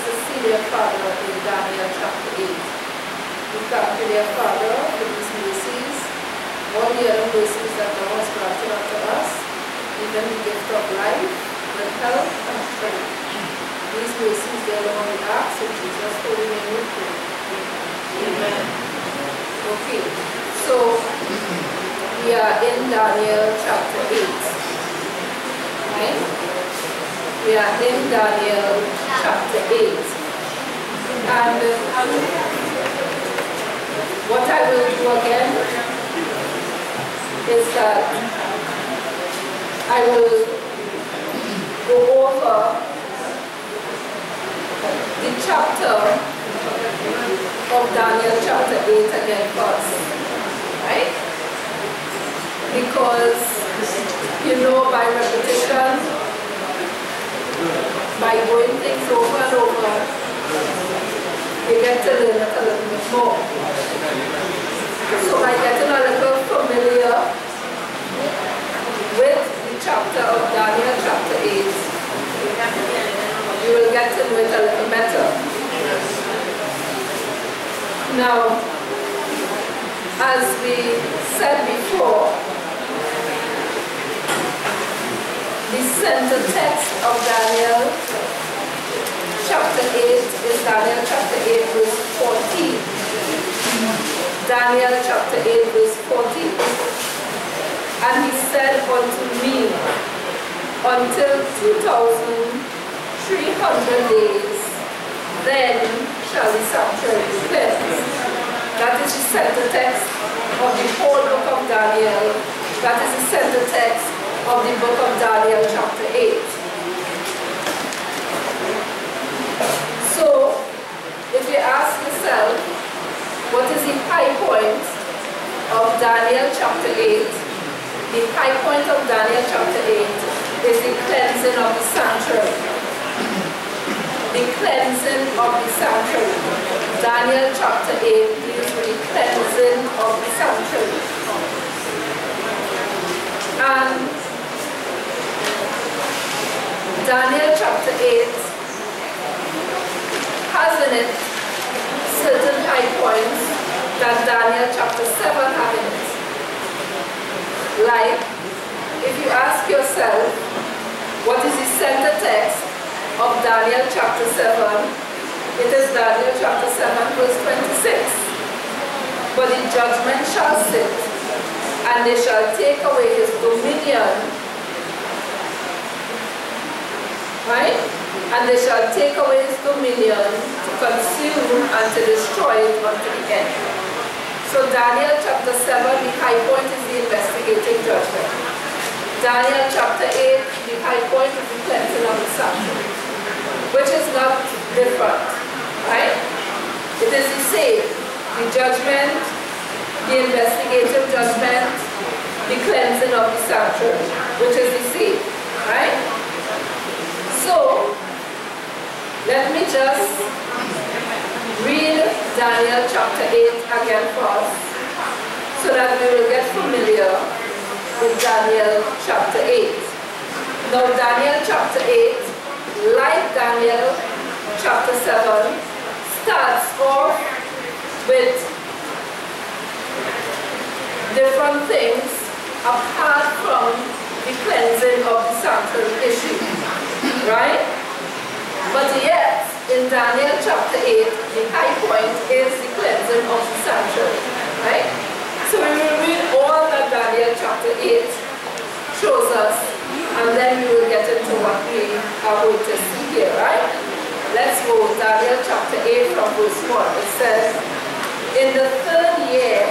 to see their father in Daniel chapter 8. We thank you, their father, for these mercies, all the other mercies that thou hast granted unto us, even the gift of life, good health, and strength. These mercies, dear Lord, we ask in Jesus' holy name we pray. Amen. Okay, so we are in Daniel chapter 8. Right? We are in Daniel chapter 8. And what I will do again is that I will go over the chapter of Daniel chapter 8 again first. Right? Because, you know, by repetition, by going things over and over, you get to learn it a little bit more. So by getting a little familiar with the chapter of Daniel chapter 8, you will get to know it a little better. Now, as we said before, the center text of Daniel chapter 8 is Daniel chapter 8 verse 14. Daniel chapter 8 verse 14. And he said unto me, until 2,300 days, then shall the sanctuary be cleansed. That is the center text of the whole book of Daniel. That is the center text of the book of Daniel chapter 8. So, if you ask yourself, what is the high point of Daniel chapter 8? The high point of Daniel chapter 8 is the cleansing of the sanctuary. The cleansing of the sanctuary. Daniel chapter 8 deals with the cleansing of the sanctuary. And Daniel chapter 8 has in it certain high points that Daniel chapter 7 has in it. Like, if you ask yourself, what is the center text of Daniel chapter 7? It is Daniel chapter 7 verse 26. But the judgment shall sit, and they shall take away his dominion. Right? And they shall take away his dominion to consume and to destroy it unto the end. So Daniel chapter 7, the high point is the investigating judgment. Daniel chapter 8, the high point is the cleansing of the sanctuary, which is not different. Right? It is the same. The judgment, the investigative judgment, the cleansing of the sanctuary, which is the same. Right? So, let me just read Daniel chapter 8 again first, so that we will get familiar with Daniel chapter 8. Now Daniel chapter 8, like Daniel chapter 7, starts off with different things apart from the cleansing of the sanctuary issue. Right? But yet, in Daniel chapter 8, the high point is the cleansing of the sanctuary. Right? So we will read all that Daniel chapter 8 shows us, and then we will get into what we are going to see here. Right? Let's go Daniel chapter 8 from verse 1. It says, in the 3rd year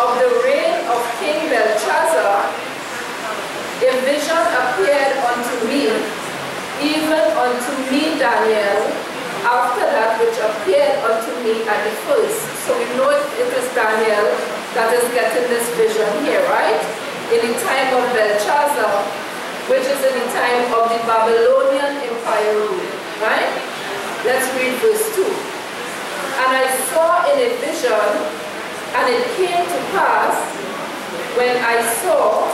of the reign of King Belshazzar, a vision appeared unto me, even unto me, Daniel, after that which appeared unto me at the first. So we know it is Daniel that is getting this vision here, right? In the time of Belshazzar, which is in the time of the Babylonian Empire rule, right? Let's read verse 2. And I saw in a vision, and it came to pass, when I saw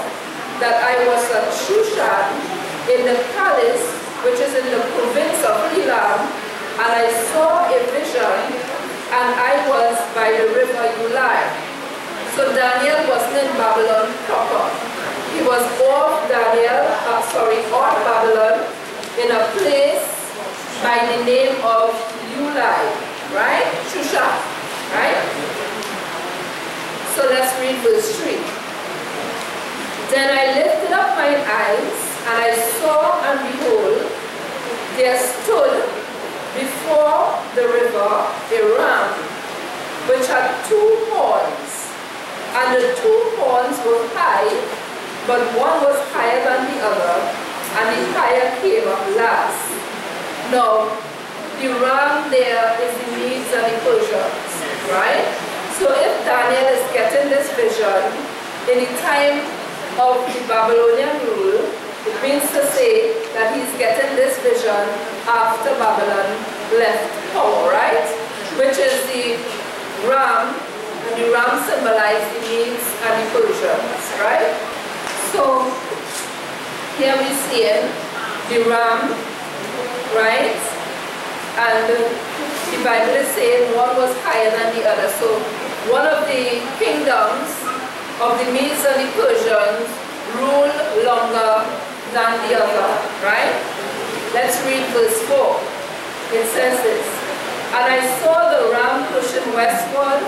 that I was at Shushan, in the palace which is in the province of Elam, and I river Ulai. So Daniel wasn't in Babylon proper. He was off Babylon in a place by the name of Ulai, right? Shusha, right? So let's read verse 3. Then I lifted up mine eyes, and I saw, and behold, there stood before the river a ram, which had 2 horns, and the 2 horns were high, but one was higher than the other, and the higher came up last. Now, the ram there is the Medes and the Persians, right? So if Daniel is getting this vision in the time of the Babylonian rule, it means to say that he's getting this vision after Babylon left power, right? Which is the ram, and the ram symbolizes the Medes and the Persians, right? So here we see the ram, right? And the Bible is saying one was higher than the other. So one of the kingdoms of the Medes and the Persians ruled longer than the other, right? Let's read verse 4. It says this: And I saw the ram pushing westward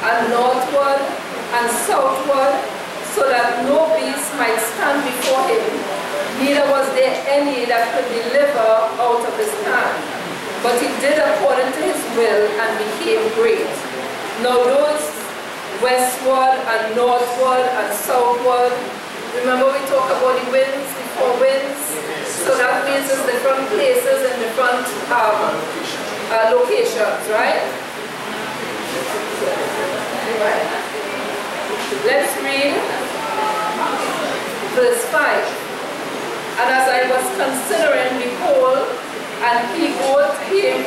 and northward and southward, so that no beast might stand before him, neither was there any that could deliver out of his hand. But he did according to his will and became great. Now those westward and northward and southward, remember we talked about the winds, the 4 winds? So that means it's different places and different locations, right? Right. Let's read verse 5. And as I was considering, behold, and he-goat came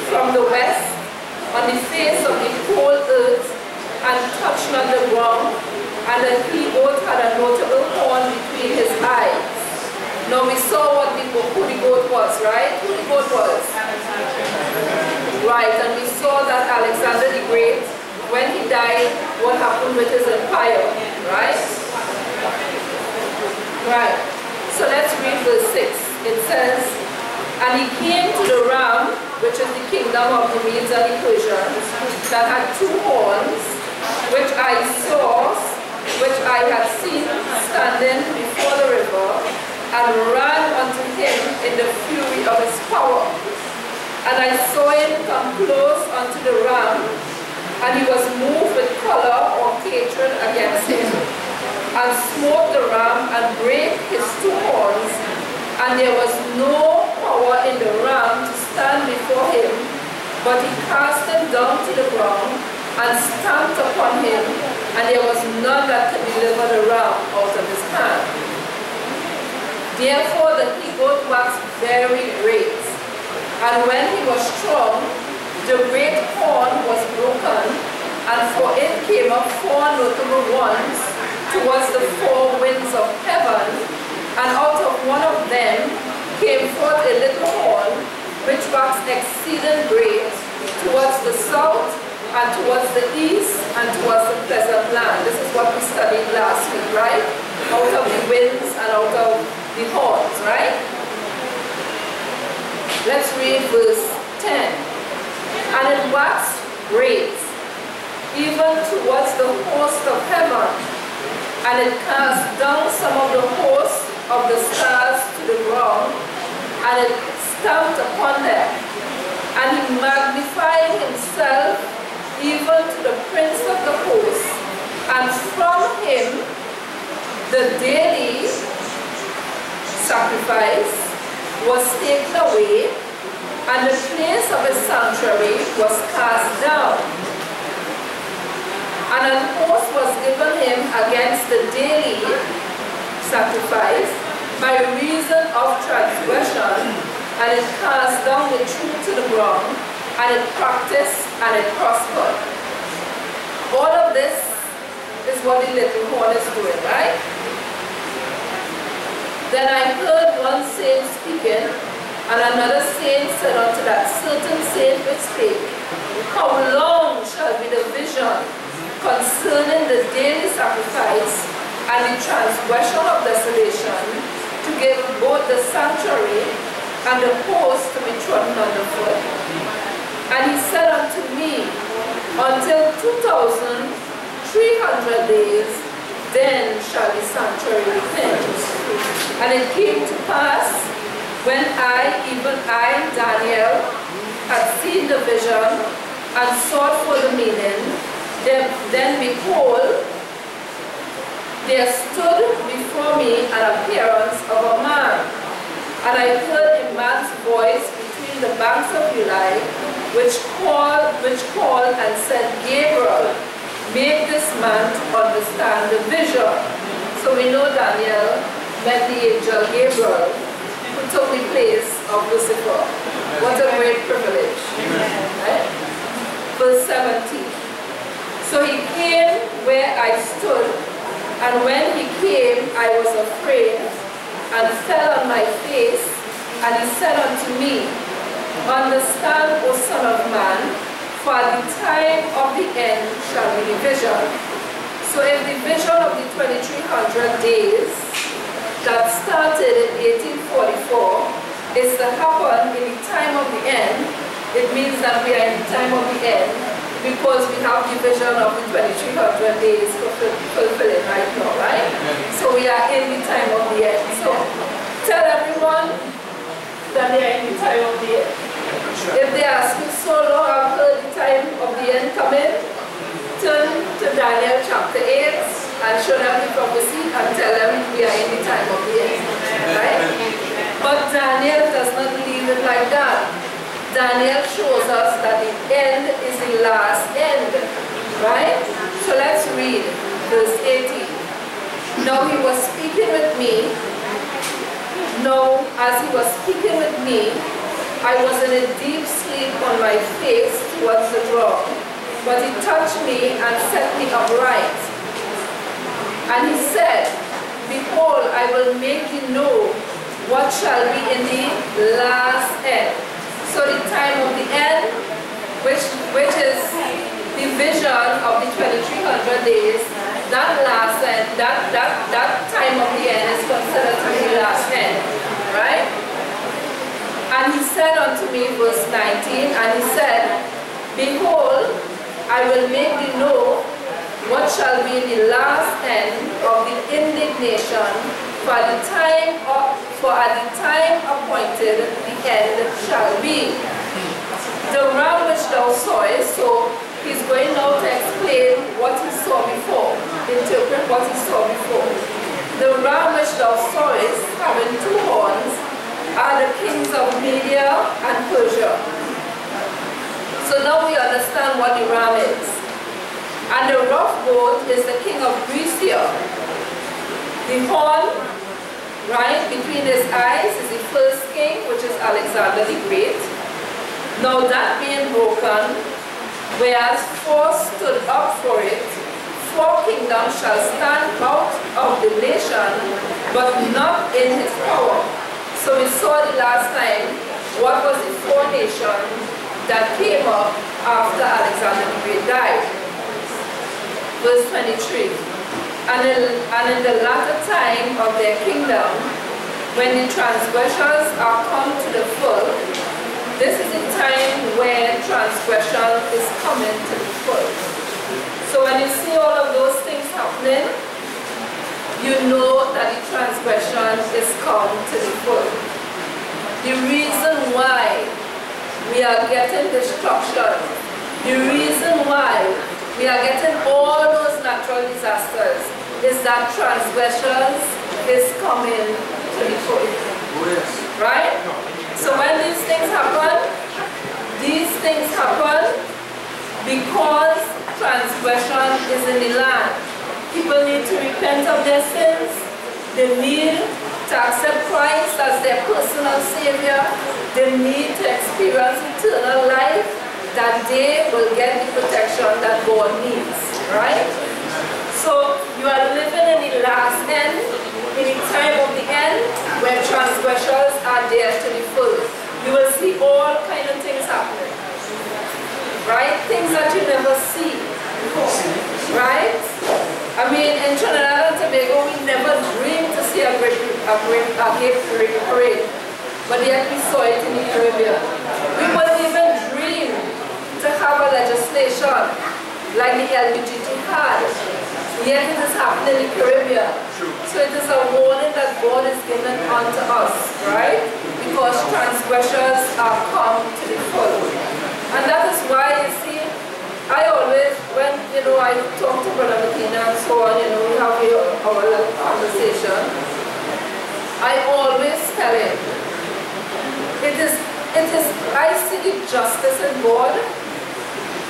from the west on the face of the whole earth, and touched not the ground, and the he-goat had a notable horn between his eyes. Now we saw who the goat was, right? Who the goat was? Right, and we saw that Alexander the Great, when he died, what happened with his empire, right? Right. So let's read verse 6. It says, And he came to the ram, which is the kingdom of the Medes and the Persians, that had 2 horns, which I saw, which I had seen standing before the river, and ran unto him in the fury of his power. And I saw him come close unto the ram, and he was moved with choler or hatred against him, and smote the ram and brake his 2 horns, and there was no power in the ram to stand before him, but he cast him down to the ground and stamped upon him, and there was none that could deliver the ram out of his hand. Therefore the he-goat waxed very great, and when he was strong, the great horn was broken, and for it came up 4 notable ones towards the 4 winds of heaven, and out of one of them came forth a little horn, which waxed exceeding great, towards the south, and towards the east, and towards the pleasant land. This is what we studied last week, right? Out of the winds and out of the horns, right? Let's read verse 10. And it waxed great, even towards the host of heaven, and it cast down some of the hosts of the stars to the ground, and it stamped upon them. And he magnified himself even to the prince of the host, and from him the daily sacrifice was taken away, and the place of his sanctuary was cast down. And an oath was given him against the daily sacrifice by reason of transgression, and it cast down the truth to the ground, and it practiced and it prospered. All of this is what the little horn is doing, right? Then I heard one saint speaking, and another saint said unto that certain saint which spake, How long shall shall be the vision concerning the daily sacrifice and the transgression of desolation, to give both the sanctuary and the host to be trodden underfoot. And he said unto me, until 2,300 days, then shall the sanctuary be cleansed. And it came to pass, when even I, Daniel, had seen the vision and sought for the meaning, then behold, there stood before me an appearance of a man. And I heard a man's voice between the banks of Ulai, which called and said, Gabriel, make this man to understand the vision. So we know Daniel met the angel Gabriel, who took the place of Lucifer. What a great privilege. Right? Verse 17. So he came where I stood, and when he came, I was afraid, and fell on my face, and he said unto me, understand, O son of man, for the time of the end shall be the vision. So if the vision of the 2300 days that started in 1844 is to happen in the time of the end, it means that we are in the time of the end because we have the vision of the 2300 days fulfilling right now, right? So we are in the time of the end. So tell everyone that they are in the time of the end. If they ask you, so long I've heard the time of the end coming, turn to Daniel chapter 8 and show them the prophecy and tell them we are in the time of the end. Right? But Daniel does not leave it like that. Daniel shows us that the end is the last end. Right? So let's read verse 18. Now he was speaking with me. Now as he was speaking with me, I was in a deep sleep on my face towards the ground, but he touched me and set me upright. And he said, behold, I will make you know what shall be in the last end. So the time of the end, which is the vision of the 2300 days, that last end, that time of the end is considered to be the last end, right? And he said unto me, verse 19, and he said, behold, I will make thee know what shall be the last end of the indignation, for at the time appointed the end shall be. The ram which thou sawest, so he's going now to explain what he saw before, interpret what he saw before. The ram which thou sawest, having two horns, are the kings of Media and Persia. So now we understand what the ram is. And the rough goat is the king of Grecia. The horn, right, between his eyes is the first king, which is Alexander the Great. Now that being broken, whereas four stood up for it, four kingdoms shall stand out of the nation, but not in his power. So we saw the last time what was the four nations that came up after Alexander the Great died. Verse 23. And in the latter time of their kingdom, when the transgressors are come to the full, this is the time when transgression is coming to the full. So when you see all of those things happening, you know that the transgression is come to the full. The reason why we are getting destruction, the reason why we are getting all those natural disasters is that transgressions is coming to the full. Right? So when these things happen because transgression is in the land. People need to repent of their sins. They need to accept Christ as their personal Savior. They need to experience eternal life, that they will get the protection that God needs. Right? So you are living in the last end, in the time of the end, where transgressors are there to the full. You will see all kinds of things happening. Right? Things that you never see before, right? I mean, in Trinidad and Tobago, we never dreamed to see a gay parade, but yet we saw it in the Caribbean. We wouldn't even dream to have a legislation like the LBGT had, yet it is happening in the Caribbean. So it is a warning that God is giving unto us, right? Because transgressors are come to the full. And that is why, you see, I always, when, I talk to Brother Makina and so on, we have our little conversation, I always tell him, I see justice in God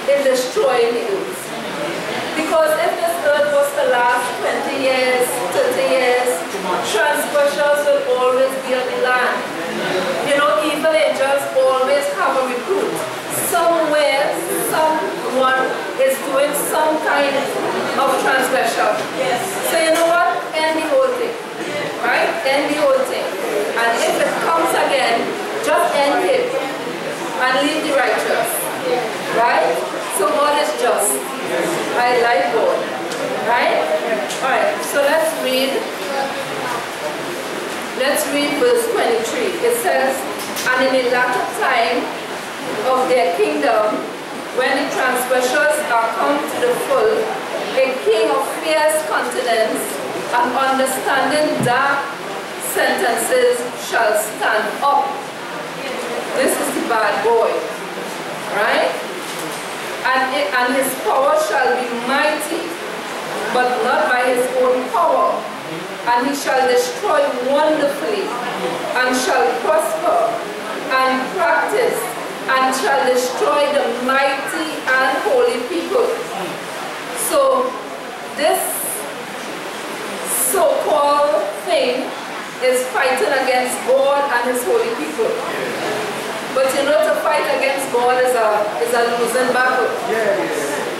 in destroying the earth. Because if this earth was to last 20 years, 30 years, transgressors will always be on the land. Evil angels always have a recruit. Somewhere, someone is doing some kind of transgression. Yes. So you know what? End the whole thing. Right? End the whole thing. And if it comes again, just end him. And leave the righteous. Right? So God is just. I like God. Right? Alright, so let's read verse 23. It says, and in the latter time of their kingdom, when the transgressors are come to the full, a king of fierce countenance and understanding dark sentences shall stand up. This is the bad boy, right? And his power shall be mighty, but not by his own power. And he shall destroy wonderfully, and shall prosper, and practice, and shall destroy the mighty and holy people. So this so-called thing is fighting against God and his holy people. But to fight against God is a losing battle.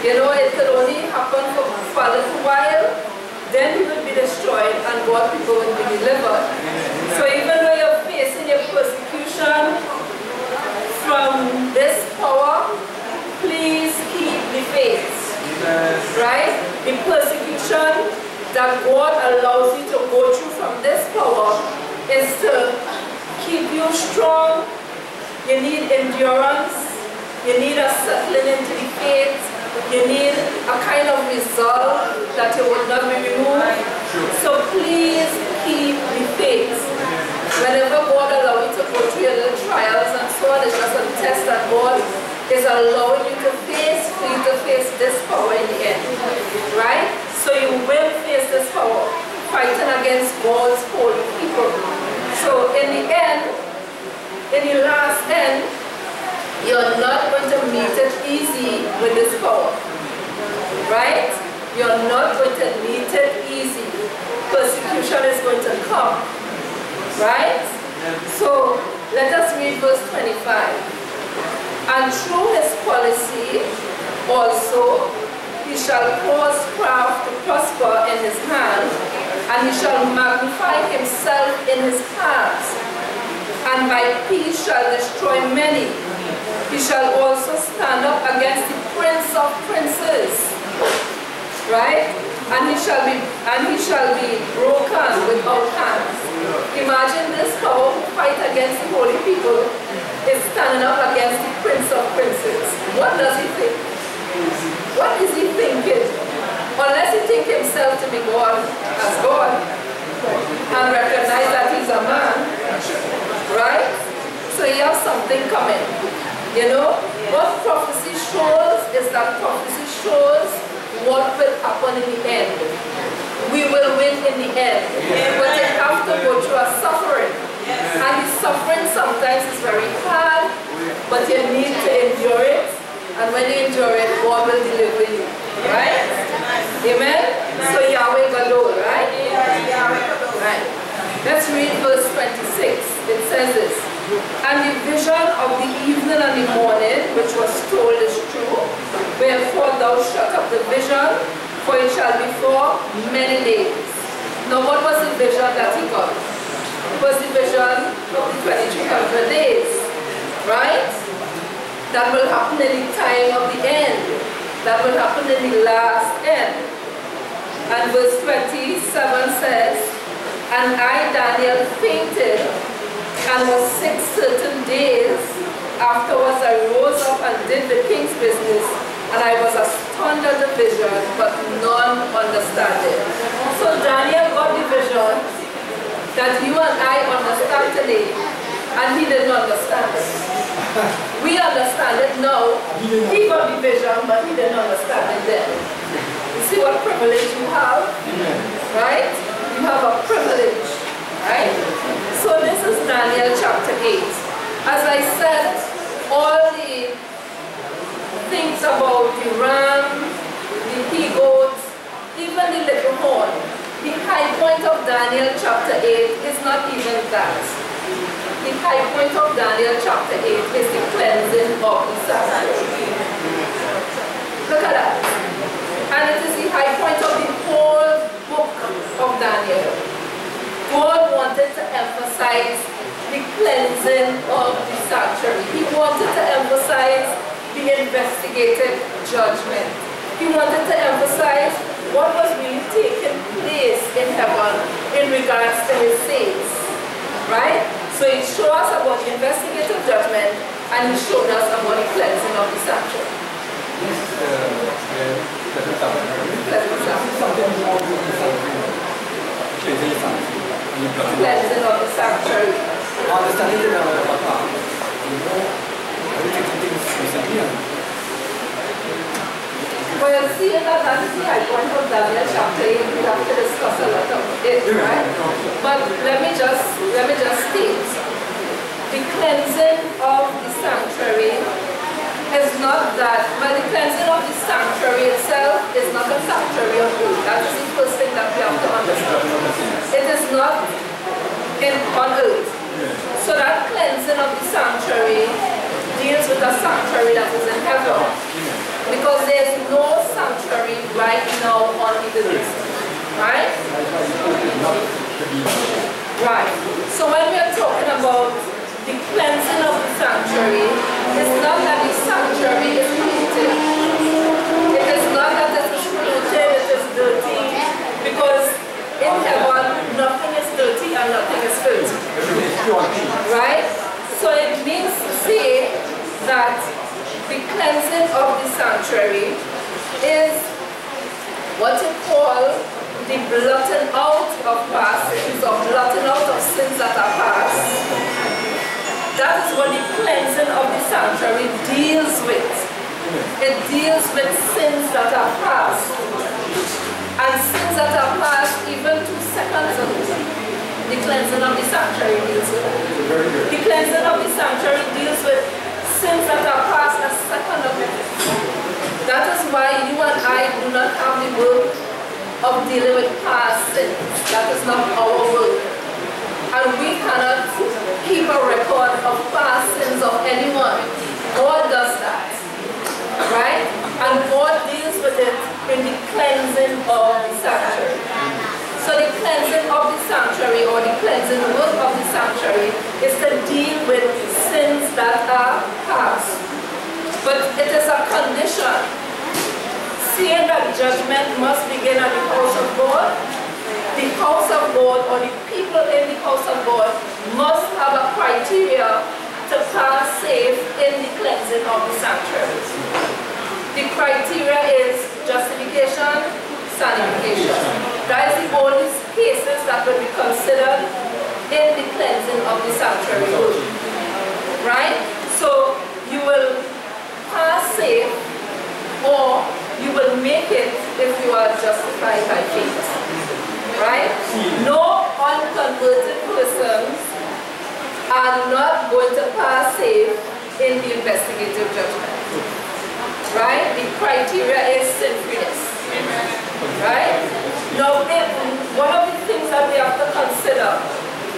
It could only happen for a little while, then he will be destroyed and God's people will be delivered. So even though you're facing your persecution from this power, please keep the faith. Right? The persecution that God allows you to go through from this power is to keep you strong. You need endurance. You need a settling into the faith. You need a kind of resolve that you will not be removed. So please keep the faith. Whenever God allows you to go through your little trials and so on, it's just a test that God is allowing you to face for you to face this power in the end. Right? So you will face this power, fighting against God's holy people. So in the end, in the last end, you're not going to meet it easy with this power. Right? You're not going to meet it easy. Persecution is going to come. Right? So let us read verse 25. And through his policy also he shall cause craft to prosper in his hand, and he shall magnify himself in his hands, and by peace shall destroy many. He shall also stand up against the prince of princes, right? And he shall be broken without hands. Imagine this power who fight against the holy people is standing up against the prince of princes. What does he think? What is he thinking? Unless he thinks himself to be God as God and recognize that he's a man, right? So he has something coming. What prophecy shows is that prophecy shows what will happen in the end. We will win in the end. But you have to go through a suffering. And the suffering sometimes is very hard, but you need to endure it. And when you endure it, God will deliver you. Right? Amen? So Yahweh Gadol, right? Right. Let's read verse 26. It says this. And the vision of the evening and the morning, which was told, is true. Wherefore thou shut up the vision, for it shall be for many days. Now what was the vision that he got? It was the vision of the 2300 days. Right? That will happen in the time of the end. that will happen in the last end. And verse 27 says, "And I, Daniel, fainted and was sick certain days. Afterwards I rose up and did the king's business, and I was astonished at the vision, but none understand it." So Daniel got the vision that you and I understand today, and he didn't understand it. We understand it now. He got the vision, but he didn't understand it then. You see what privilege you have? Right? You have a privilege. Right? So this is Daniel chapter 8. As I said, all the things about the ram, the he-goats, even the little horn, the high point of Daniel chapter 8 is not even that. The high point of Daniel chapter 8 is the cleansing of the sanctuary. Look at that. And it is the high point of the whole book of Daniel. God wanted to emphasize the cleansing of the sanctuary. He wanted to emphasize the investigative judgment. He wanted to emphasize what was really taking place in heaven in regards to his saints. Right? So he showed us about the investigative judgment, and he showed us about the cleansing of the sanctuary. Cleansing of the sanctuary. Well, seeing that is the high point of Daniel chapter 8, we have to discuss a lot of it, right? But let me just state, the cleansing of the sanctuary is not that, well, the cleansing of the sanctuary itself is not a sanctuary of earth. That is the first thing that we have to understand. It is not on earth. So that cleansing of the sanctuary deals with a sanctuary that is in heaven. Because there is no sanctuary right now on the earth. Right? Right. So when we are talking about the cleansing of the sanctuary, it's not that the sanctuary is polluted. It is not that it is polluted, it is dirty. Because in heaven, nothing is dirty and nothing is filthy. Right? So it means to say that the cleansing of the sanctuary is what you call the blotting out of past sins, or blotting out of sins that are past. That is what the cleansing of the sanctuary deals with. It deals with sins that are past. And sins that are past even 2 seconds ago. The cleansing of the sanctuary deals with it. The cleansing of the sanctuary deals with sins that are past a second of it. That is why you and I do not have the work of dealing with past sins. That is not our work. And we cannot keep a record of past sins of anyone. God does that. Right? And God deals with it in the cleansing of the sanctuary. So the cleansing of the sanctuary, or the cleansing work of the sanctuary, is to deal with sins that are past. But it is a condition. Seeing that judgment must begin at the house of God, the house of God, or the people in the house of God, must have a criteria to pass safe in the cleansing of the sanctuary. The criteria is justification, sanctification. That is the only cases that will be considered in the cleansing of the sanctuary work. Right? So you will pass safe, or you will make it if you are justified by faith. Right? No unconverted persons are not going to pass safe in the investigative judgment. Right? The criteria is sinfulness. Right? Now, one of the things that we have to consider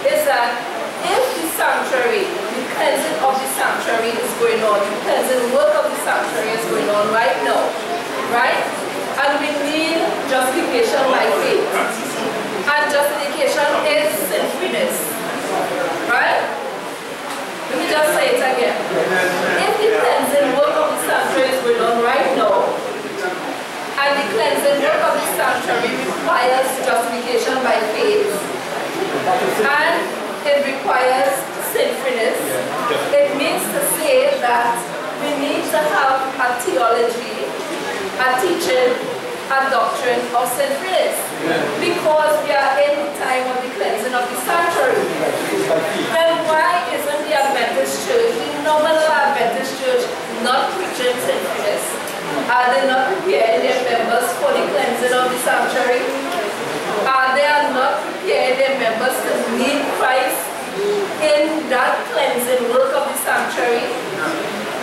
is that if the sanctuary, the cleansing of the sanctuary is going on, the cleansing work of the sanctuary is going on right now, right? And we need justification by faith. And justification is sinfulness. Right? Let me just say it again. If the cleansing work of the sanctuary is going on right now, requires sinfulness. It means to say that we need to have a theology, a teaching, a doctrine of sinfulness. Because we are in the time of the cleansing of the sanctuary. Then why isn't the Adventist Church, the nominal Adventist Church, not preaching sinfulness? Are they not preparing their members for the cleansing of the sanctuary? Are they not preparing their members to meet Christ in that cleansing work of the sanctuary?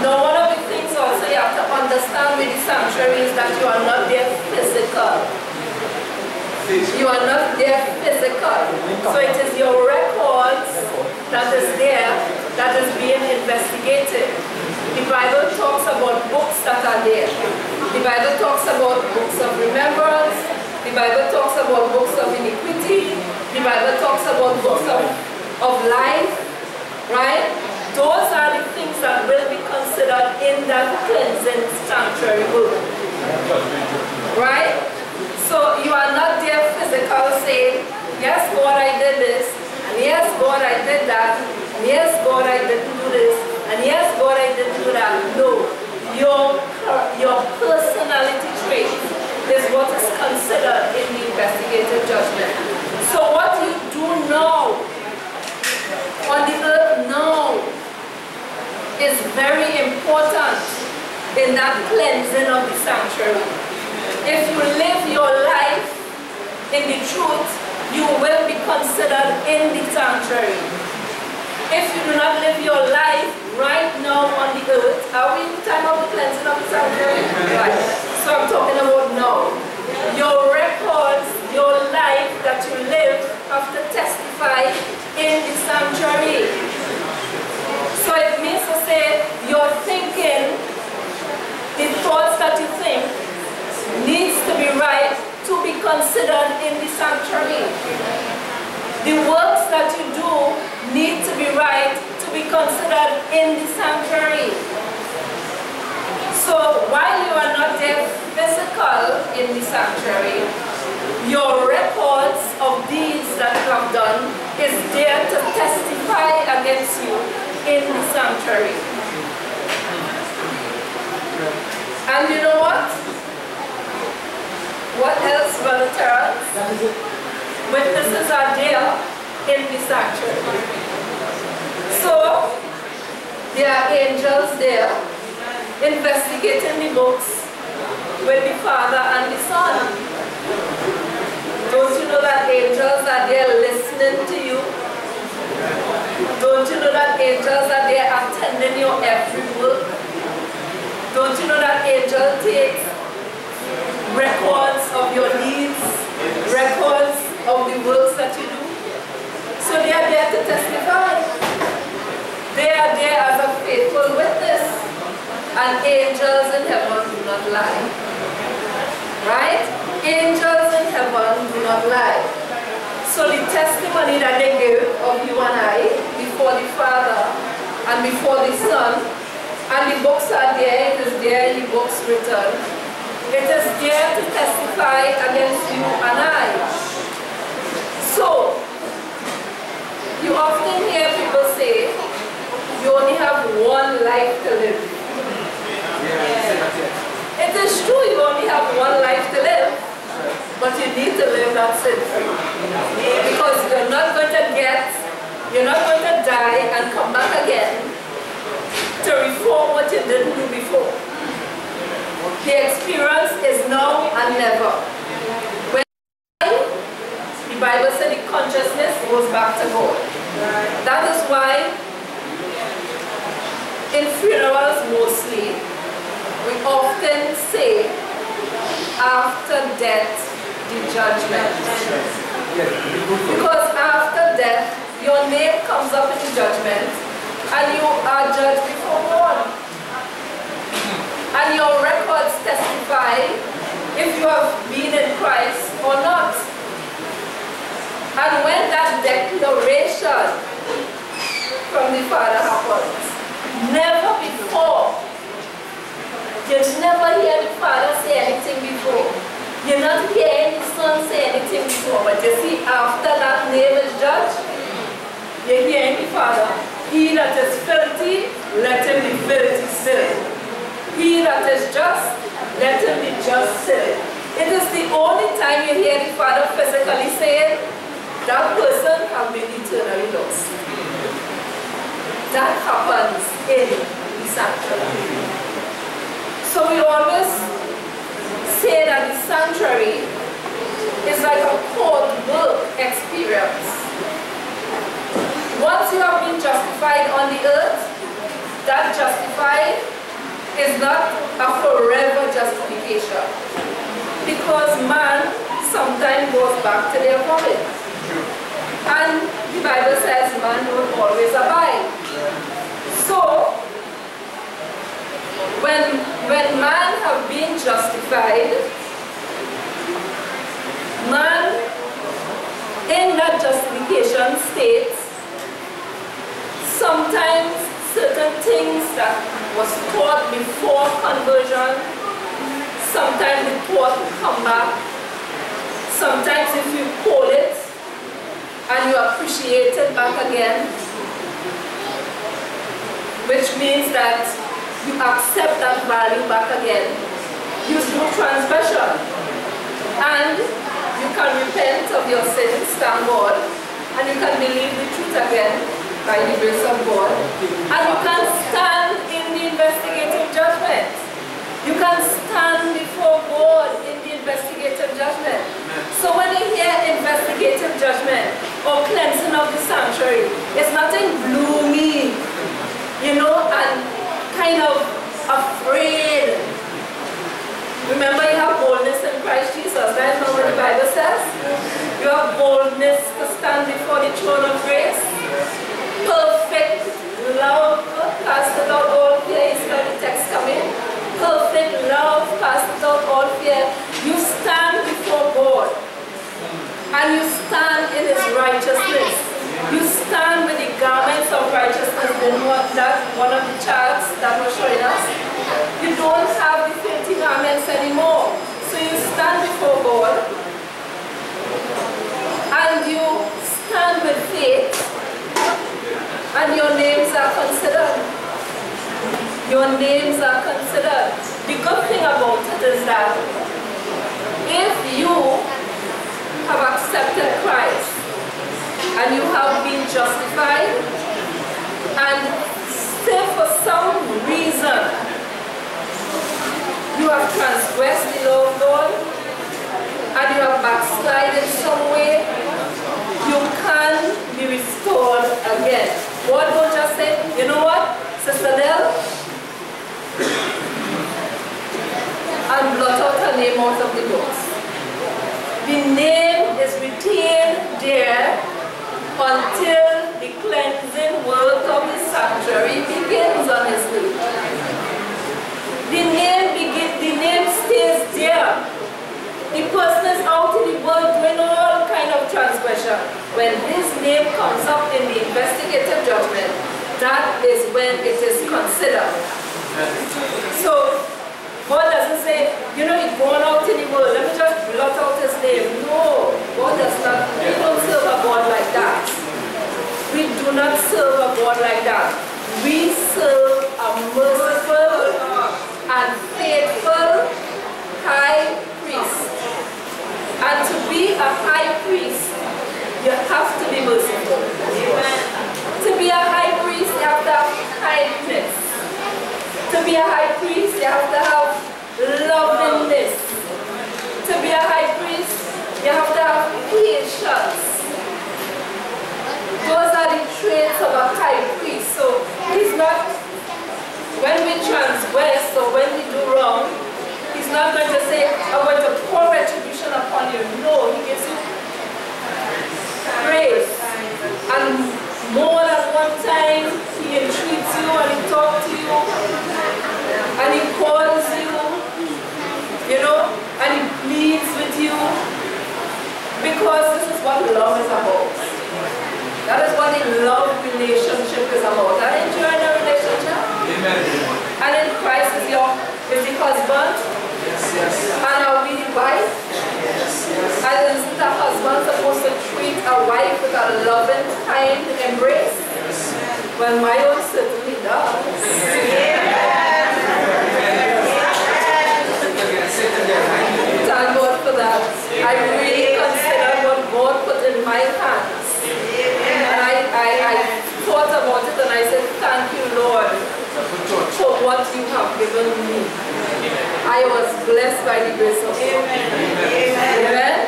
Now, one of the things also you have to understand with the sanctuary is that you are not there physical. You are not there physical. So it is your records that is there that is being investigated. The Bible talks about books that are there. The Bible talks about books of remembrance. The Bible talks about books of iniquity. The Bible talks about books of life. Right? Those are the things that will be considered in that cleansing sanctuary book. Right? So you are not there physical saying, yes, God, I did this, and yes, God, I did that, and yes, God, I didn't do this, and yes, God, I didn't do that. No. Your personality trait is what is considered in the investigative judgment. So what you do now, on the earth now, is very important in that cleansing of the sanctuary. If you live your life in the truth, you will be considered in the sanctuary. If you do not live your life right now on the earth, are we in the time of the cleansing of the sanctuary? Right. So I'm talking about now. Your records, your life that you live have to testify in the sanctuary. So it means to say your thinking, the thoughts that you think, needs to be right to be considered in the sanctuary. The works that you do need to be right to be considered in the sanctuary. So while you are not there physical in the sanctuary, your records of deeds that you have done is there to testify against you in the sanctuary. And you know what? What else, Brother Terrence? Witnesses are there in the sanctuary. So, there are angels there investigating the books with the Father and the Son. Don't you know that angels are there listening to you? Don't you know that angels are there attending your every work? Don't you know that angel takes records of your needs, records of the works that you do? So they are there to testify. They are there as a faithful witness. And angels in heaven do not lie. Right? Angels in heaven do not lie. So the testimony that they give of you and I before the Father and before the Son, and the books are there, it is there in the books written. It is there to testify against you and I. So, you often hear people say, you only have one life to live. It is true you only have one life to live, but you need to live that sin-free. Because you're not going to die and come back again to reform what you didn't do before. The experience is now and never. When the Bible said the consciousness goes back to God. That is why in funerals mostly, we often say, after death, the judgment. Because after death, your name comes up in the judgment, and you are judged before God. And your records testify if you have been in Christ or not. And when that declaration from the Father happens, never before, you never hear the Father say anything before. You're not hearing the Son say anything before. But you see, after that name is judged, you hear the Father, he that is filthy, let him be filthy still. He that is just, let him be just still. It is the only time you hear the Father physically saying, that person has been eternally lost. That happens in the sanctuary. So we always say that the sanctuary is like a courtroom experience. Once you have been justified on the earth, that justified is not a forever justification. Because man sometimes goes back to their vomit. And the Bible says man will always abide. So, when man have been justified, man in that justification state, sometimes certain things that was taught before conversion, sometimes the thought will come back. Sometimes if you call it and you appreciate it back again, which means that you accept that value back again. You do transgression. And you can repent of your sins, thank God, and you can believe the truth again by the grace of God. And you can stand in the investigative judgment. You can stand before God in the investigative judgment. So when you hear investigative judgment or cleansing of the sanctuary, it's nothing gloomy, you know, and kind of afraid. Remember, you have boldness in Christ Jesus. That is not what the Bible says. You have boldness to stand before the throne of grace. Perfect love casteth out all fear. You see how the text come in? Perfect love casteth out all fear. You stand before God and you stand in His righteousness. You stand with the garments of righteousness. That one of the charts that was showing us. You don't have the filthy garments anymore. So you stand before God and you stand with faith and your names are considered. Your names are considered. The good thing about it is that if you have accepted Christ and you have been justified, and still for some reason you have transgressed the law of God, and you have backslided in some way, you can be restored again. God will just say, you know what, Sister Nell, and blot out her name out of the books. The name is retained there until the cleansing work of the sanctuary begins on His day. The name stays there. The person is out in the world doing all kind of transgression. When his name comes up in the investigative judgment, that is when it is considered. So God doesn't say, you know, he's going out in the world, let me just blot out his name. No, God does not. We don't serve a God like that. We do not serve a God like that. We serve a merciful and faithful high priest. And to be a high priest, you have to be merciful. To be a high priest, you have to have kindness. To be a high priest, you have to have lovingness. To be a high priest, you have to have patience. Those are the traits of a high priest. So he's not, when we transgress or when we do wrong, he's not going to say, I'm going to pour retribution upon you. No, he gives you grace. And more than one time, he entreats you and he talks to you. given me. I was blessed by the grace of God. Amen.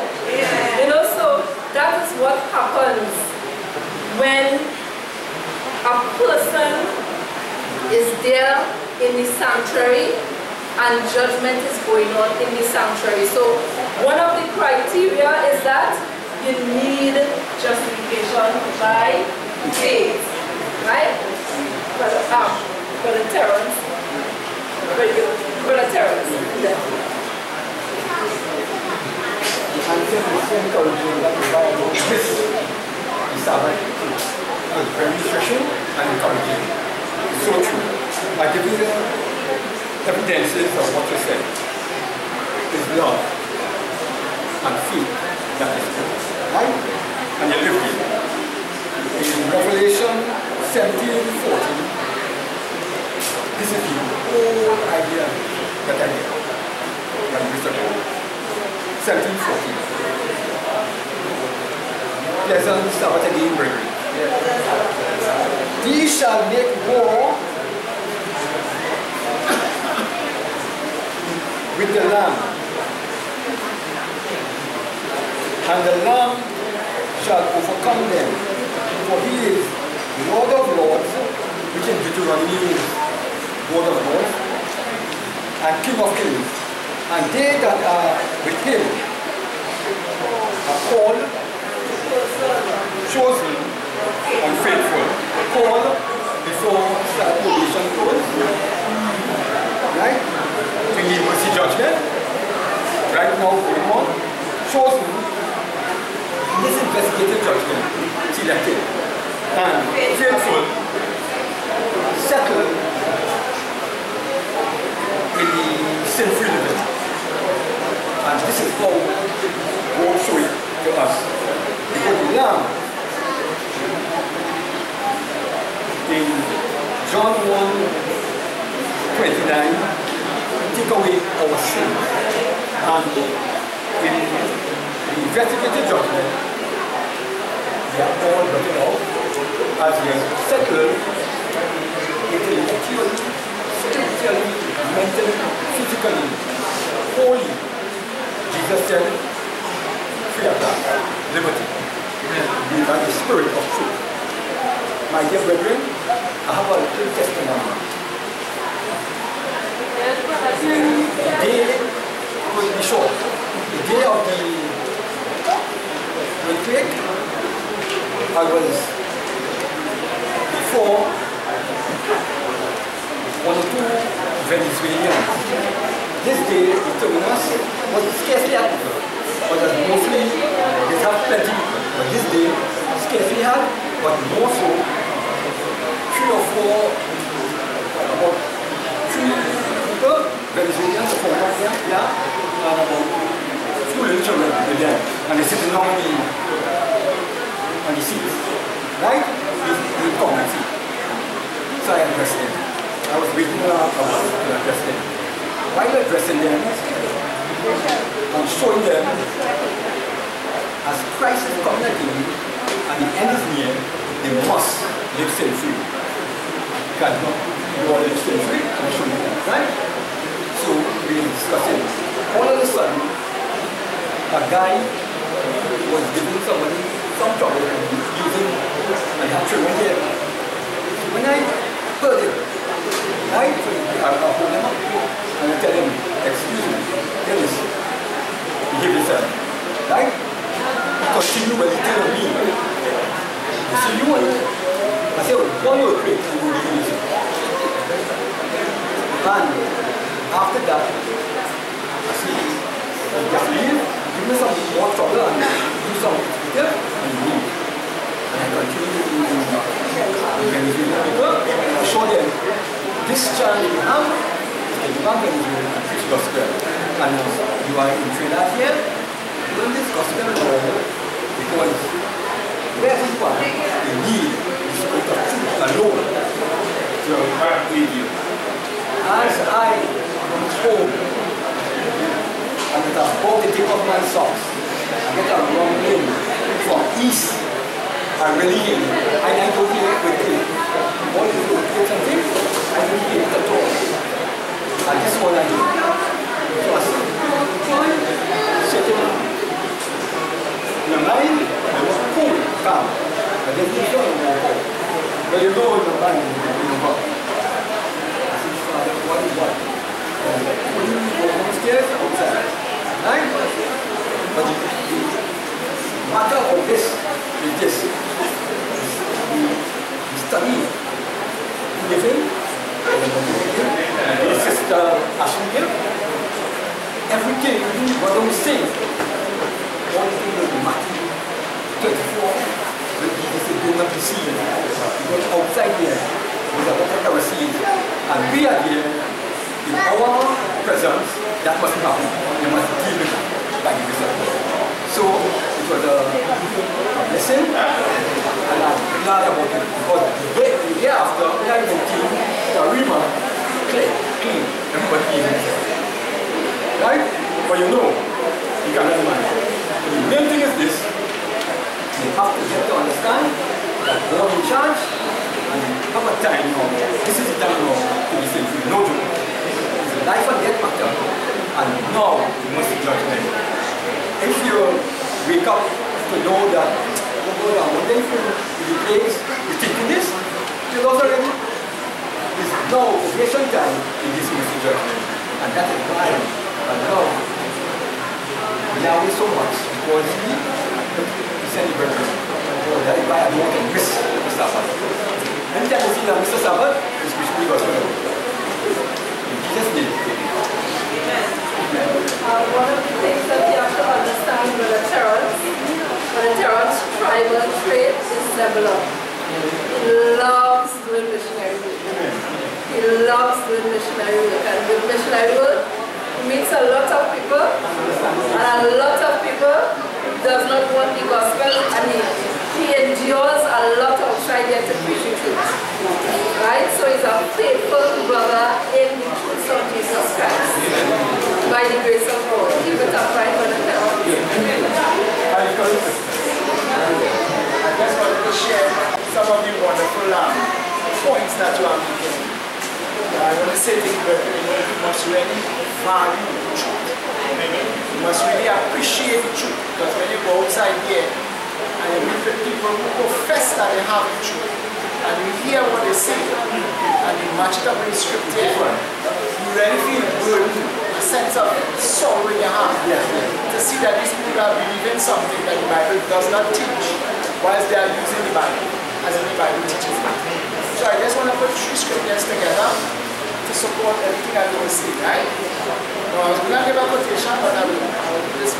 You know, so that is what happens when a person is there in the sanctuary and judgment is going on in the sanctuary. So one of the criteria is that you need justification by faith. Right? Brother Terrence. Brother Terrence. And it's encouraging that the Bible is Sabbath is very refreshing and encouraging. It's so true. I give you the evidences of what you said. It's love and faith that is good. Right? And you live it. In Revelation 17:14, this is the whole idea that I get. Like Mr. 17:14. Pleasant Sabbath again, brethren. These shall make war with the Lamb, and the Lamb shall overcome them, for he is Lord of Lords, which in Deuteronomy is Lord of Lords, and King of Kings. And they that are with him are called, chosen, and faithful. Called before salvation close. Right? In the mercy judgment. Right now going on. Chosen. This investigative judgment. Selected. And faithful. Settled in the sin-free living. And this is how God showed it to us. Because the Lamb in John 1:29 take away our sin. And in the investigative judgment, they are all written out as they are settled intellectually, spiritually, mentally, physically, holy. Jesus said, free at last, liberty. You are the spirit of truth. My dear brethren, I have a little testimony. The day will be short. The day of the earthquake, I was before one or two Venezuelans. This day, the terminus was scarcely active, but mostly they have plenty. But this day, scarcely had, but more so, 3 or 4, about 3 people, Venezuelans, and about 2 little children with them, and they sitting on the seats, right? We come and see. So I addressed them. I was waiting around for us to address them. While addressing them, I'm showing them as Christ is coming again and the end is near, they must live sin-free. God, you want to live sin-free? I'm showing them, right? So we're discussing. All of a sudden, a guy was giving somebody some trouble using and had children here. When I heard it, right? I hold them up and I tell him, excuse me, Dennis, behave yourself, right? Continue what you tell me. You see, you want it. I said, well, you're great, you will behave yourself. And after that, I see, just leave, give me some more trouble and do some speaker and leave. And I continue to do Venezuelan people and I show them this channel you have is the Venezuelan and preach gospel. And you are in Trinidad here, doing this gospel because where people are, they need the spirit of truth alone to lead you. As I was home and I was about to take off my socks, I get a wrong wind from east. I really hate it. I go here with it. What is it? Something? I really hate it at all. all I did. So I sitting in the mind, I was cool, calm. I didn't think so anymore. But you know in the mind, you know, I said, Father, what is what? When you go downstairs, outside. Right? But the matter of this is this. We study living, Sister Ashwin, everything what we say, one thing will be Matthew 24 will be this is going to be seen. Because outside here, we are going to receive, and we are here in our presence. That must happen. You must deal with it by the result. So it was a lesson, and I'm glad about it because the day after, I went to Rima, clean, everybody even. Right? But you know, you cannot mind. The main thing is this: you have to get to understand that God in charge, and have a time now. This is the time now to be sinful. No joke. It's a life and death matter. And now you must be judgment. If you wake up to know that, oh God, I wonder if you place, you thinking this, you know already. It's now ovation time in this must judgment. And that is why. And now we love it so much because he sent the burden. Oh, that is why I don't want to miss the Sabbath. Anytime you see that Mr. Sabbath, it's usually God's will. In Jesus' name. One of the things that you have to understand with the Terrence tribal trait is Zebulon. He loves doing missionary work. He loves doing missionary work. And with missionary work, he meets a lot of people, and a lot of people does not want the gospel, and he endures a lot outside there to preach the truth. Right? So he's a faithful brother in the truth of Jesus Christ. By the grace of God. Keep it up right on the Terrence. I just wanted to share some of the wonderful points that you are making. I want to say this, but you must really value truth. You must really appreciate truth, because when you go outside here and you meet with people who profess that they have the truth, and you hear what they say, and you match it up with the scripture, you really feel good. Sense of sorrow in your heart to see that these people are believing something that the Bible does not teach, whilst they are using the Bible as the Bible teaches it. So I just want to put three scriptures together to support everything I'm going to say, right? Now I was going to give a quotation, but I will do this.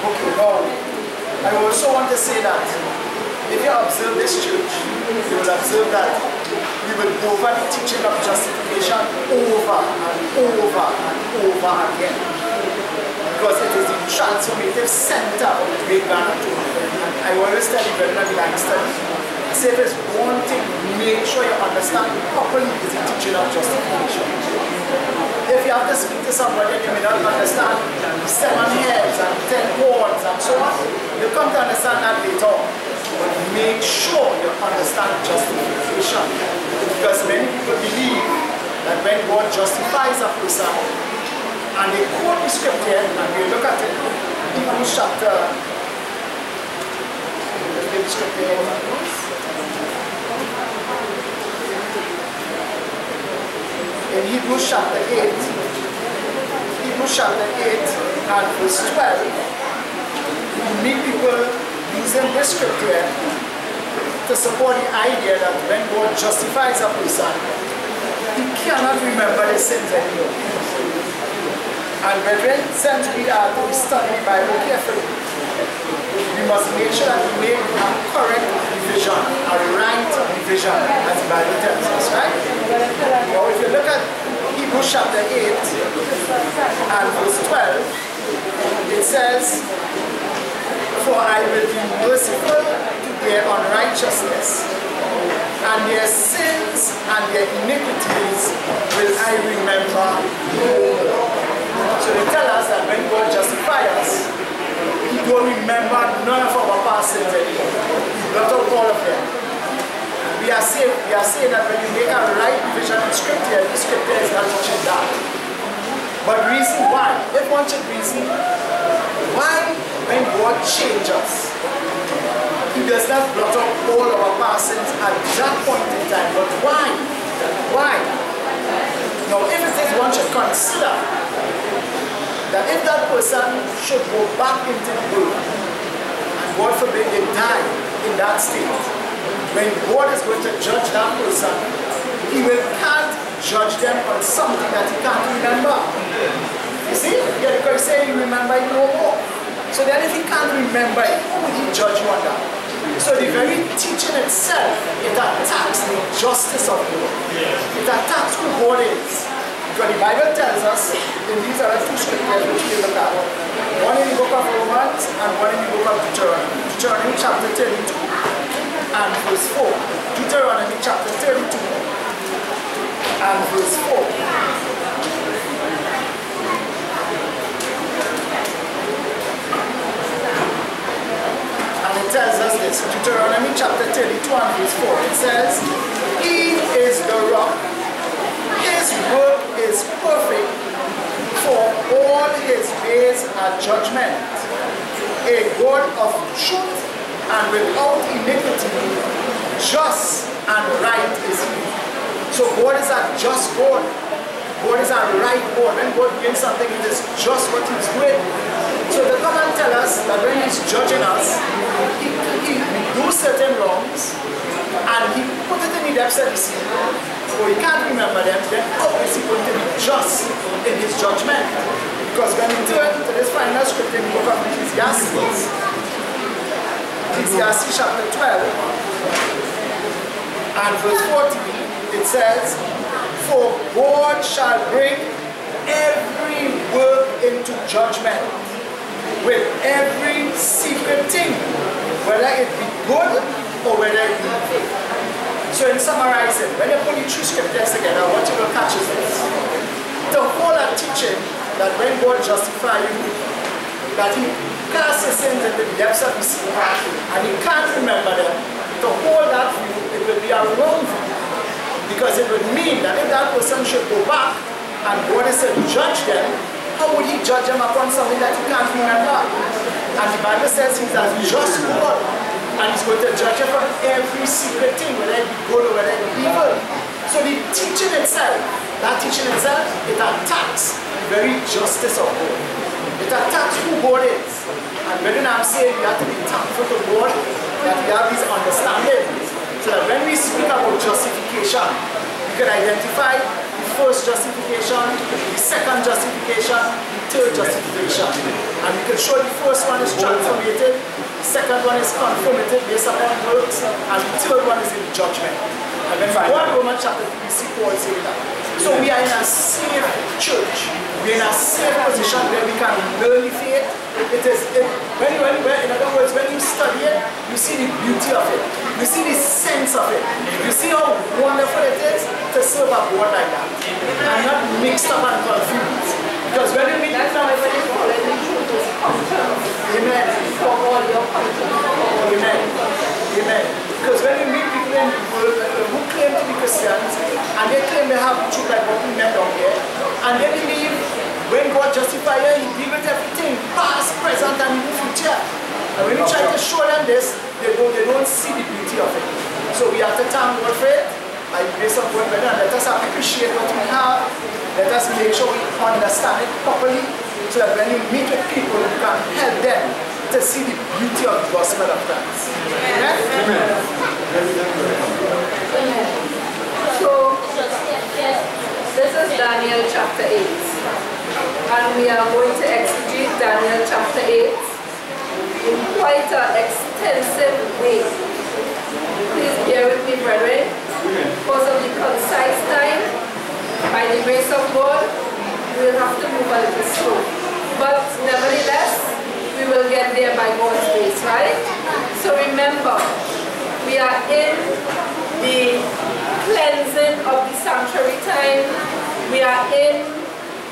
Okay, now I also want to say that if you observe this church, you will observe that we will go over the teaching of justification over and over and over again. Because it is the transformative center of the great plan of atonement. I always tell you when I'm studying, I say if there's one thing, make sure you understand properly is the teaching of justification. If you have to speak to somebody and you may not understand 7 heads and 10 horns and so on, you come to understand that later. But make sure you understand justification. Because many people believe that when God justifies a person, and they quote the scripture, and we look at it, Hebrews chapter, in Hebrews chapter 8 and verse 12, you meet people using this scripture to support the idea that when God justifies a person, he cannot remember the sins anymore. And brethren, since we are to study the Bible carefully, we must make sure that we make a correct division, a right division, as the Bible tells us, right? Now if you look at Hebrews chapter 8 and verse 12, it says, "For I will be merciful to their unrighteousness, and their sins and their iniquities will I remember no more." So they tell us that when God justifies us, he don't remember none of our past sins anymore. He blot out all of them. we are saying that when you make a right division in scripture, the scripture is not teaching that. But reason why, if one should reason, why when God changes us, He does not blot out all of our past sins at that point in time. But why? Why? Now, if it is one should consider that if that person should go back into the world, and God forbid they die in that state, when God is going to judge that person, He can't judge them on something that He can't remember. You see? Yeah, because He said He remember it no more. So then if He can't remember it, how would He judge you on that? So the very teaching itself, it attacks the justice of God. It attacks who God is. Because the Bible tells us, in these are two scriptures which we look at, one in the book of Romans and one in the book of Deuteronomy. Deuteronomy chapter 32 and verse 4. Deuteronomy chapter 32 and verse 4. It tells us this, Deuteronomy chapter 32 and verse 4. It says, He is the rock, His work is perfect, for all His ways are judgment. A God of truth and without iniquity, just and right is He. So God is a just God. God is a right God. When God brings something, it is just what He's doing. So the come and tell us that when He's judging us, He do certain wrongs and He put it in the depths of the sea, so He can't remember them, then how is He going to be just in His judgment? Because when we turn to this final scripture in the book of Ecclesiastes, Ecclesiastes chapter 12 and verse 14, it says, For God shall bring every work into judgment, with every secret thing, whether it be good or whether it be evil. So in summarizing, when you put the two scriptures together, what you will catch is this. The whole of teaching that when God justifies you, that He casts His sins into the depths of the sea, and He can't remember them, to hold that view, it will be a wrong view. Because it would mean that if that person should go back and God is to judge them, how would He judge them upon something that He can't remember? And the Bible says He's a just God, and He's going to judge them for every secret thing, whether it be good or whether it be evil. So the teaching itself, it attacks the very justice of God. It attacks who God is. And when I'm saying we have to be thankful to God that we have this understanding, so that when we speak about justification, we can identify the first justification, the second justification, the third justification. And we can show the first one is transformative, the second one is confirmative based upon works, and the third one is in judgment. And when we go to Romans chapter 3, we see Paul say that. So we are in a safe church. We are in a safe position where we can learn the faith. In other words, when you study it, you see the beauty of it. You see the sense of it. You see how wonderful it is to serve a God like that. And not mixed up and confused. Because when you meet That's why when you call it the truth is Amen. for all your Amen. Amen. Because when you meet people in the world who claim to be Christians, and they claim they have truth like what we met down here, and they believe when God justifies you, He deals with everything, past, present, and even future. And when you try to show them this, they don't see the beauty of it. So we have to thank God for it, by the grace of God, and let us appreciate what we have. Let us make sure we understand it properly, so that when you meet with people, you can help them to see the beauty of the gospel of Christ. Amen? Amen. Amen. So, this is Daniel chapter 8. And we are going to exegete Daniel chapter 8 in quite an extensive way. Please bear with me, brethren. Because of the concise time, by the grace of God, we will have to move a little slow. But nevertheless, we will get there by God's grace, right? So remember, we are in the cleansing of the sanctuary time. We are in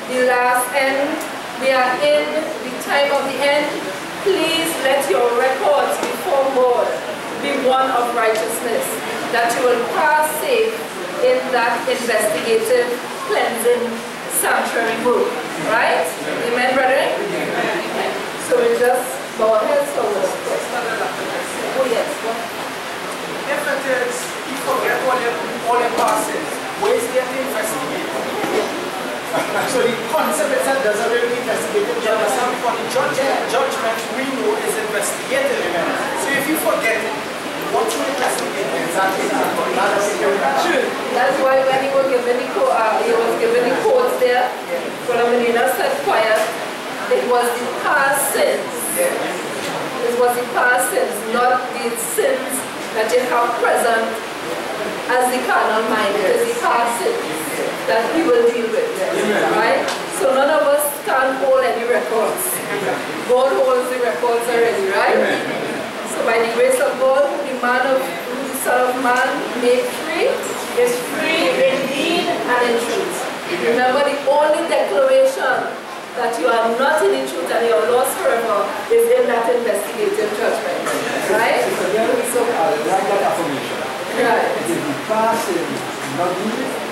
the last end. We are in the time of the end. Please let your records before God be one of righteousness. that you will pass safe in that investigative, cleansing, sanctuary work. Right? Amen, brethren? So we just bow our heads forward. Oh yes. If it is, you forget all your passes, where is the investigate? So the concept itself doesn't really investigate it. You understand? For the judgment we know is investigated. So if you forget it, what to investigate? Exactly. True. That's why when he was given the quotes there, when Menina said quiet, it was the past sins. It was the past sins, not the sins that you have present as the carnal mind. It is the past sins that we will deal with. Right? So none of us can hold any records. God holds the records already, right? So by the grace of God, the Son of Man made free is free indeed and in truth. Remember, the only declaration that you are not in the truth and you are lost forever is in that investigative judgment. Right? So, like that affirmation. Right. It is the past sins, not the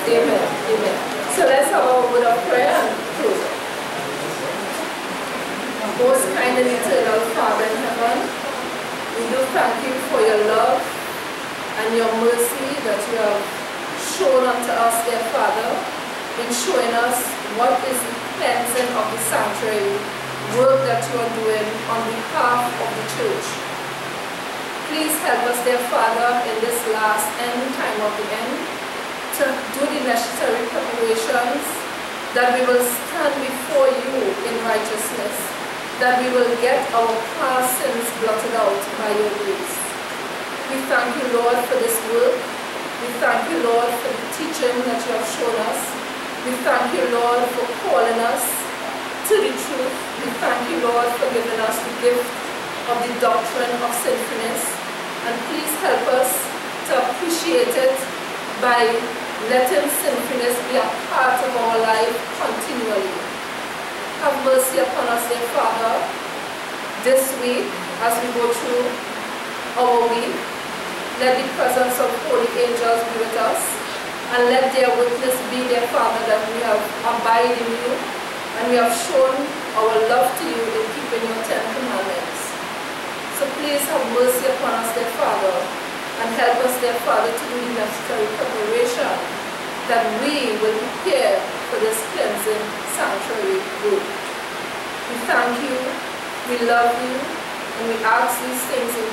Amen. Amen. So let's have a word of prayer and close. Most kind and eternal Father in heaven, we do thank you for your love and your mercy that you have shown unto us, dear Father, in showing us what is the cleansing of the sanctuary work that you are doing on behalf of the church. Please help us, dear Father, in this last time of the end, to do the necessary preparations, that we will stand before you in righteousness, that we will get our past sins blotted out by your grace. We thank you, Lord, for this work. We thank you, Lord, for the teaching that you have shown us. We thank you, Lord, for calling us to the truth. We thank you, Lord, for giving us the gift of the doctrine of sinfulness. And please help us to appreciate it by letting sinfulness be a part of our life continually. Have mercy upon us, dear Father, this week as we go through our week. Let the presence of holy angels be with us, and let their witness be, dear Father, that we have abided in you, and we have shown our love to you in keeping your 10 commandments. So please have mercy upon us, dear Father, and help us, dear Father, to do the necessary preparation that we will prepare for this cleansing sanctuary work. We thank you, we love you, and we ask these things in